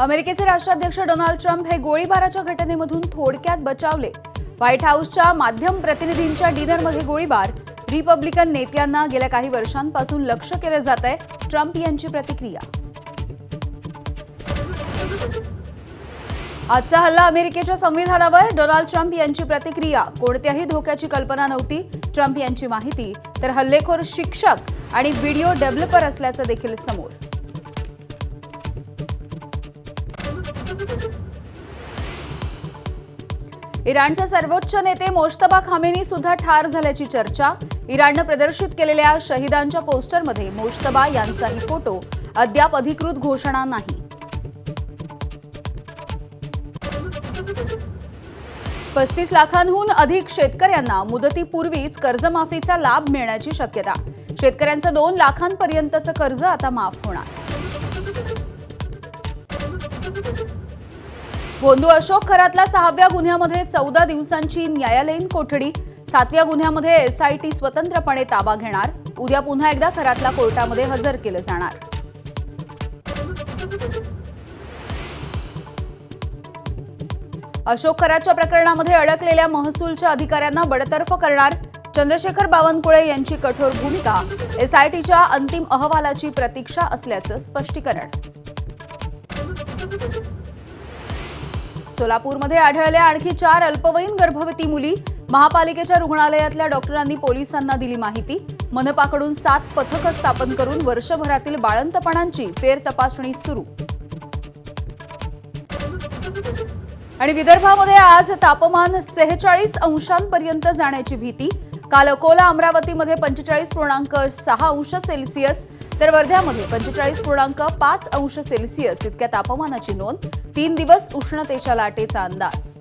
अमेरिकेचे राष्ट्राध्यक्ष Donald Trump हे गोळीबाराच्या घटनेमधून थोडक्यात बचावले। व्हाईट हाऊसच्या माध्यम प्रतिनिधींच्या डिनरमध्ये गोळीबार। रिपब्लिकन नेत्यांना गेल्या काही वर्षांपासून लक्ष्य केले जात आहे। ट्रम्प यांची प्रतिक्रिया। आजचा हल्ला अमेरिकेच्या संविधानावर। डोनाल्ड ट्रम्प यांची प्रतिक्रिया। कोणत्याही धोक्याची कल्पना नव्हती, ट्रम्प यांची माहिती। तर हल्लेखोर शिक्षक आणि व्हिडिओ डेव्हलपर असल्याचं देखील समोर। इराणचे सर्वोच्च नेते मोज्तबा खामेनी सुद्धा ठार झाल्याची चर्चा। इराणने प्रदर्शित केलेल्या शहीदांच्या पोस्टरमध्ये मोज्तबा यांचाही फोटो। अद्याप अधिकृत घोषणा नाही। 35 लाखांहून अधिक शेतकऱ्यांना मुदतीपूर्वीच कर्जमाफीचा लाभ मिळण्याची शक्यता। शेतकऱ्यांचं 2 लाखांपर्यंतचं कर्ज आता माफ होणार। बोंधू अशोक खरातला 6व्या गुन्ह्यामध्ये 14 दिवसांची न्यायालयीन कोठडी। 7व्या गुन्ह्यामध्ये एसआयटी स्वतंत्रपणे ताबा घेणार। उद्या पुन्हा एकदा खरातला कोर्टामध्ये हजर केलं जाणार। अशोक खरातच्या प्रकरणामध्ये अडकलेल्या महसूलच्या अधिकाऱ्यांना बडतर्फ करणार। चंद्रशेखर बावनकुळे यांची कठोर भूमिका। एसआयटीच्या अंतिम अहवालाची प्रतीक्षा असल्याचं स्पष्टीकरण। सोलापूरमध्ये आढळल्या आणखी 4 अल्पवयीन गर्भवती मुली। महापालिकेच्या रुग्णालयातल्या डॉक्टरांनी पोलिसांना दिली माहिती। मनपाकडून 7 पथकं स्थापन करून वर्षभरातील बाळंतपणांची फेर तपासणी सुरू। आणि विदर्भामध्ये आज तापमान 46 अंशांपर्यंत जाण्याची भीती। काल अकोला अमरावतीमध्ये 45.6 अंश सेल्सिअस तर वर्ध्यामध्ये 45.5 अंश सेल्सिअस इतक्या तापमानाची नोंद। 3 दिवस उष्णतेच्या लाटेचा अंदाज।